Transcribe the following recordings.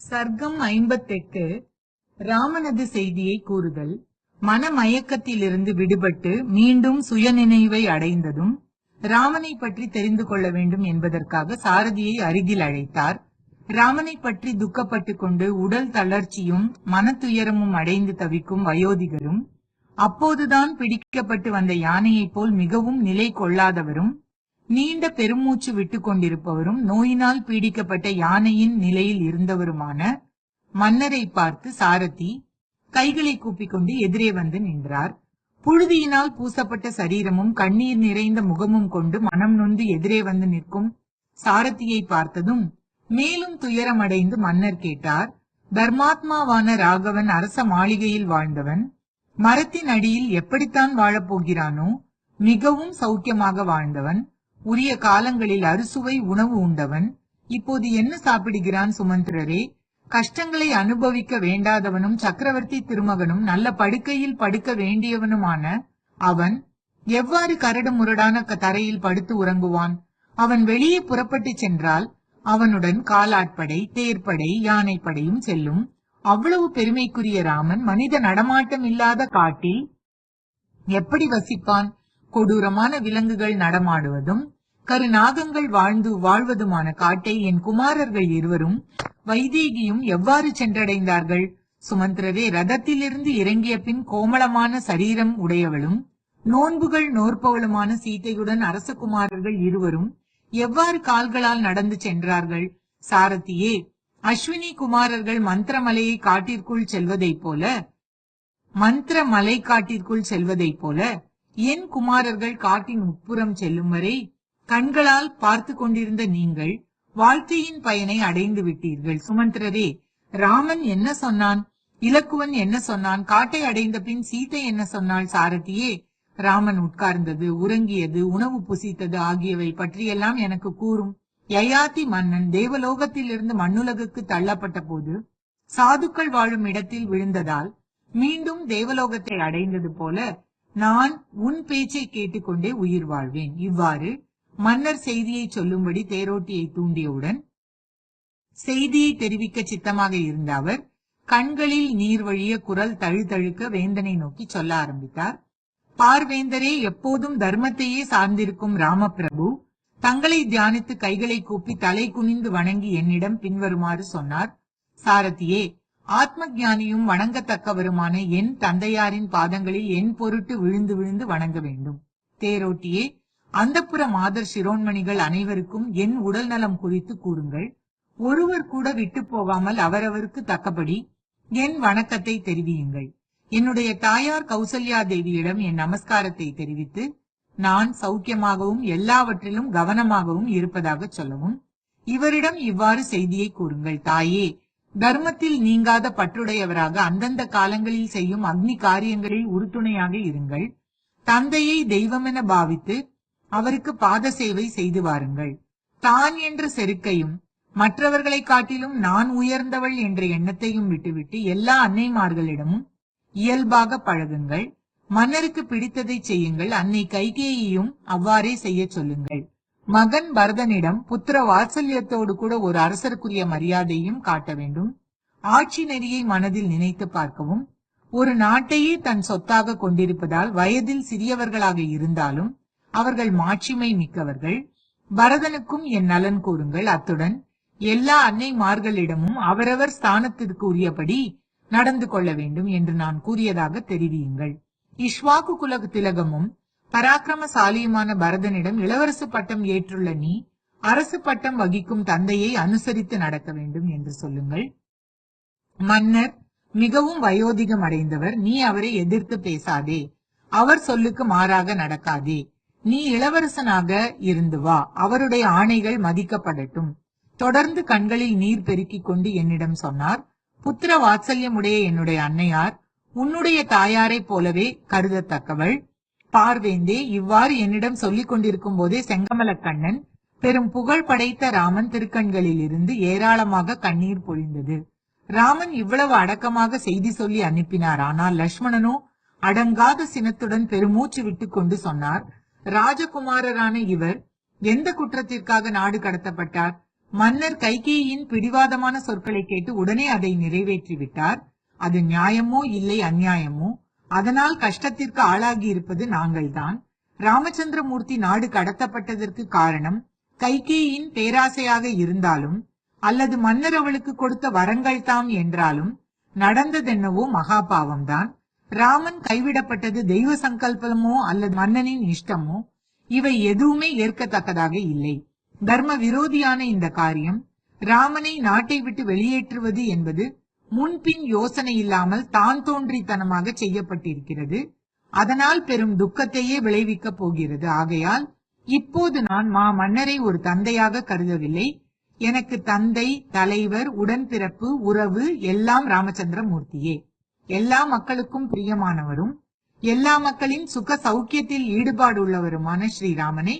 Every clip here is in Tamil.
சர்க்கம் 58 ராமனது செய்தியை கூறுதல். மனமயக்கத்திலிருந்து விடுபட்டு மீண்டும் சுயநினைவை அடைந்ததும் ராமனை பற்றி தெரிந்து கொள்ள வேண்டும் என்பதற்காக சாரதியை அருகில் அழைத்தார். ராமனை பற்றி துக்கப்பட்டு கொண்டு உடல் தளர்ச்சியும் மனத்துயரமும் அடைந்து தவிக்கும் வயோதிகரும், அப்போதுதான் பிடிக்கப்பட்டு வந்த யானையைப் போல் மிகவும் நிலை கொள்ளாதவரும், நீண்ட பெருமூச்சு விட்டுக் கொண்டிருப்பவரும், நோயினால் பீடிக்கப்பட்ட யானையின் நிலையில் இருந்தவருமான மன்னரை பார்த்து சாரதி கைகளை கூப்பிக்கொண்டு எதிரே வந்து நின்றார். புழுதியினால் பூசப்பட்ட சரீரமும் கண்ணீர் நிறைந்த முகமும் கொண்டு மனம் நொந்து எதிரே வந்து நிற்கும் சாரதியை பார்த்ததும் மேலும் துயரமடைந்து மன்னர் கேட்டார். தர்மாத்மாவான ராகவன் அரச மாளிகையில் வாழ்ந்தவன், மரத்தின் அடியில் எப்படித்தான் வாழப்போகிறானோ மிகவும் சௌக்கியமாக வாழ்ந்தவன், உரிய காலங்களில் அறுசுவை உணவு உண்டவன், இப்போது என்ன சாப்பிடுகிறான் சுமந்திரரே? கஷ்டங்களை அனுபவிக்க வேண்டாதவனும் சக்கரவர்த்தி திருமகனும் நல்ல படுக்கையில் படுக்க வேண்டியவனுமான அவன் எவ்வாறு கரடு முரடான தரையில் படுத்து உறங்குவான்? அவன் வெளியே புறப்பட்டு சென்றால் அவனுடன் காலாட்படை, தேர்ப்படை, யானைப்படையும் செல்லும். அவ்வளவு பெருமைக்குரிய ராமன் மனித நடமாட்டம் இல்லாத காட்டில் எப்படி வசிப்பான்? கொடூரமான விலங்குகள் நடமாடுவதும் கருநாகங்கள் வாழ்வதுமான காட்டை என் குமாரர்கள் இருவரும் வைதேகியும் எவ்வாறு சென்றடைந்தார்கள்? சுமந்திரரே, ரதத்திலிருந்து இறங்கிய பின் கோமளமான சரீரம் உடையவளும் நோன்புகள் நோற்பவளுமான சீதையுடன் அரசகுமாரர்கள் இருவரும் எவ்வாறு கால்களால் நடந்து சென்றார்கள்? சாரதியே, அஸ்வினி குமாரர்கள் மந்திரமலை காட்டிற்குள் செல்வதைப் போல என் குமாரர்கள் காட்டின் உட்புறம் செல்லும் வரை கண்களால் பார்த்து கொண்டிருந்த நீங்கள் வாழ்க்கையின் பயனை அடைந்து விட்டீர்கள். சுமந்திரரே, ராமன் என்ன சொன்னான்? இலக்குவன் என்ன சொன்னான்? காட்டை அடைந்த பின் சீதை என்ன சொன்னாள்? சாரதியே, ராமன் உட்கார்ந்தது, உறங்கியது, உணவு புசித்தது ஆகியவை பற்றியெல்லாம் எனக்கு கூறும். யயாதி மன்னன் தேவலோகத்திலிருந்து மண்ணுலகுக்கு தள்ளப்பட்ட போது சாதுக்கள் வாழும் இடத்தில் விழுந்ததால் மீண்டும் தேவலோகத்தை அடைந்தது போல நான் உன் பேச்சை கேட்டுக்கொண்டே உயிர் வாழ்வேன். இவ்வாறு மன்னர் செய்தியை சொல்லும்படி தேரோட்டியை தூண்டியவுடன் செய்தியை தெரிவிக்க சித்தமாக இருந்த அவர் கண்களில் நீர் வழிய குரல் தழுதழுக்க வேந்தனை நோக்கி சொல்ல ஆரம்பித்தார். பார்வேந்தரே, எப்போதும் தர்மத்தையே சார்ந்திருக்கும் ராமபிரபு தங்களை தியானித்து கைகளை கூப்பி தலை குனிந்து வணங்கி என்னிடம் பின்வருமாறு சொன்னார். சாரதியே, ஆத்ம ஞானியும் வணங்கத்தக்கவருமான என் தந்தையாரின் பாதங்களில் என் பொருட்டு விழுந்து விழுந்து வணங்க வேண்டும். தேரோட்டியே, அந்தப்புற மாதர் சிரோன்மணிகள் அனைவருக்கும் என் உடல் நலம் குறித்து கூறுங்கள். ஒருவர் கூட விட்டு போகாமல் அவரவருக்கு தக்கபடி என் வணக்கத்தை தெரிவியுங்கள். என்னுடைய தாயார் கௌசல்யா தேவியிடம் என் நமஸ்காரத்தை தெரிவித்து நான் சௌக்கியமாகவும் எல்லாவற்றிலும் கவனமாகவும் இருப்பதாக சொல்லவும். இவரிடம் இவ்வாறு செய்தியை கூறுங்கள். தாயே, தர்மத்தில் நீங்காத பற்றுடையவராக அந்தந்த காலங்களில் செய்யும் அக்னி காரியங்களில் உறுதுணையாக இருங்கள். தந்தையை தெய்வமென பாவித்து அவருக்கு பாத சேவை செய்து வாருங்கள். தான் என்ற செருக்கையும் மற்றவர்களை காட்டிலும் நான் உயர்ந்தவள் என்ற எண்ணத்தையும் விட்டுவிட்டு எல்லா அன்னைமார்களிடமும் இயல்பாக பழகுங்கள். மன்னருக்கு பிடித்ததை செய்யுங்கள். அன்னை கைகேயையும் அவ்வாறே செய்ய சொல்லுங்கள். மகன் பரதனிடம் புத்திர வாத்சல்யத்தோடு கூட ஒரு அரசருக்குரிய மரியாதையும் காட்ட வேண்டும். ஆட்சி நெறியை மனதில் நினைத்து பார்க்கவும். ஒரு நாட்டையே தன் சொத்தாக கொண்டிருப்பதால் வயதில் சிறியவர்களாக இருந்தாலும் அவர்கள் மாட்சிமை மிக்கவர்கள். பரதனுக்கும் என் நலன் கூறுங்கள். அத்துடன் எல்லா அன்னைமார்களிடமும் அவரவர் ஸ்தானத்திற்கு உரியபடி நடந்து கொள்ள வேண்டும் என்று நான் கூறியதாக தெரிவியுங்கள். இஷ்வாக்கு குல திலகமும் பராக்கிரமசாலியுமான பரதனிடம் இளவரசு பட்டம் ஏற்றுள்ள நீ அரசு பட்டம் வகிக்கும் தந்தையை அனுசரித்து நடக்க வேண்டும் என்று சொல்லுங்கள். மன்னர் மிகவும் வயோதிகம் அடைந்தவர். நீ அவரை எதிர்த்து பேசாதே. அவர் சொல்லுக்கு மாறாக நடக்காதே. நீ இளவரசனாக இருந்து வா. அவருடைய ஆணைகள் மதிக்கப்படட்டும். தொடர்ந்து கண்களில் நீர் பெருக்கிக் கொண்டு என்னிடம் சொன்னார். புத்திர வாத்சல்யமுடைய என்னுடைய அன்னையார் உன்னுடைய தாயாரைப் போலவே கருதத்தக்கவள். பார்வேந்தே, இவ்வாறு என்னிடம் சொல்லிக் கொண்டிருக்கும் போதே செங்கமலக்கண்ணன் பெரும் புகழ் படைத்த ராமன் திருக்கண்களில் இருந்து ஏராளமாக கண்ணீர் பொழிந்தது. ராமன் இவ்வளவு அடக்கமாக செய்தி சொல்லி அனுப்பினார். ஆனால் லட்சுமணனோ அடங்காத சினத்துடன் பெருமூச்சு விட்டுக் கொண்டு சொன்னார். ராஜகுமாரரான இவர் எந்த குற்றத்திற்காக நாடு கடத்தப்பட்டார்? மன்னர் கைகேயின் பிடிவாதமான சொற்களை கேட்டு உடனே அதை நிறைவேற்றிவிட்டார். அது நியாயமோ இல்லை அநியாயமோ, அதனால் கஷ்டத்திற்கு ஆளாகி இருப்பது நாங்கள்தான். ராமச்சந்திரமூர்த்தி நாடு கடத்தப்பட்டதற்கு காரணம் கைகேயின் பேராசையாக இருந்தாலும் அல்லது மன்னர் அவளுக்கு கொடுத்த வரங்கள் தாம் என்றாலும் நடந்ததென்னவோ மகாபாவம்தான். ராமன் கைவிடப்பட்டது தெய்வ சங்கல்பமோ அல்லது மன்னனின் இஷ்டமோ, இவை எதுவுமே ஏற்கத்தக்கதாக இல்லை. தர்ம விரோதியான இந்த காரியம் ராமனை நாட்டை விட்டு வெளியேற்றுவது என்பது முன்பின் யோசனை இல்லாமல் தான் தோன்றித்தனமாக செய்யப்பட்டிருக்கிறது. அதனால் பெரும் துக்கத்தையே விளைவிக்கப் போகிறது. ஆகையால் இப்போது நான் மன்னரை ஒரு தந்தையாக கருதவில்லை. எனக்கு தந்தை, தலைவர், உடன்பிறப்பு, உறவு எல்லாம் ராமச்சந்திரமூர்த்தியே. எல்லா மக்களுக்கும் பிரியமானவரும் எல்லா மக்களின் சுக சௌக்கியத்தில் ஈடுபாடு உள்ளவருமான ஸ்ரீராமனை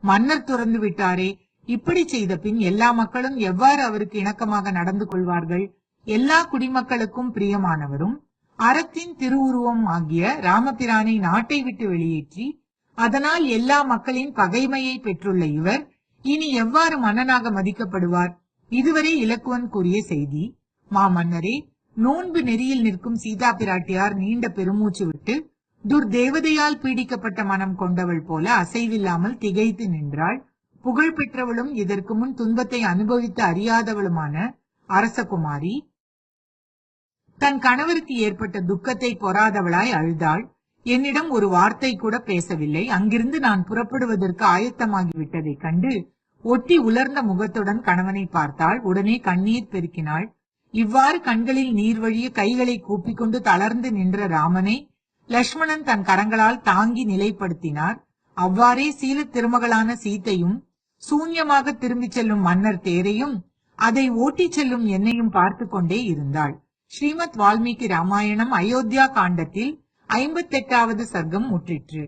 மன்னர் துறந்து விட்டாரே. இப்படி செய்த பின் எல்லா மக்களும் எவ்வாறு அவருக்கு இணக்கமாக நடந்து கொள்வார்கள்? எல்லா குடிமக்களுக்கும் பிரியமானவரும் அறத்தின் திருவுருவம் ஆகிய ராமபிரானை நாட்டை விட்டு வெளியேற்றி அதனால் எல்லா மக்களின் பகைமையை பெற்றுள்ள இவர் இனி எவ்வாறு மன்னனாக மதிக்கப்படுவார்? இதுவரை இலக்குவன் கூறிய செய்தி. மாமன்னரே, நோன்பு நெறியில் நிற்கும் சீதா பிராட்டியார் நீண்ட பெருமூச்சு விட்டு துர்தேவதையால் பீடிக்கப்பட்ட மனம் கொண்டவள் போல அசைவில்லாமல் திகைத்து நின்றாள். புகழ் பெற்றவளும் இதற்கு முன் துன்பத்தை அனுபவித்து அறியாதவளுமான அரசகுமாரி தன் கணவருக்கு ஏற்பட்ட துக்கத்தை பொறாதவளாய் அழுதாள். என்னிடம் ஒரு வார்த்தை கூட பேசவில்லை. அங்கிருந்து நான் புறப்படுவதற்கு ஆயத்தமாகிவிட்டதை கண்டு ஒட்டி உலர்ந்த முகத்துடன் கணவனை பார்த்தாள். உடனே கண்ணீர் பெருக்கினாள். இவ்வாறு கண்களில் நீர் வழிய கைகளை கூப்பிக்கொண்டு தளர்ந்து நின்ற ராமனை லட்சுமணன் தன் கரங்களால் தாங்கி நிலைப்படுத்தினார். அவ்வாறே சீல திருமகளான சீத்தையும் சூன்யமாக திரும்பிச் செல்லும் மன்னர் தேரையும் அதை ஓட்டிச் செல்லும் என்னையும் பார்த்து கொண்டே இருந்தாள். ஸ்ரீமத் வால்மீகி ராமாயணம் அயோத்தியா காண்டத்தில் 58வது சர்க்கம் முற்றிற்று.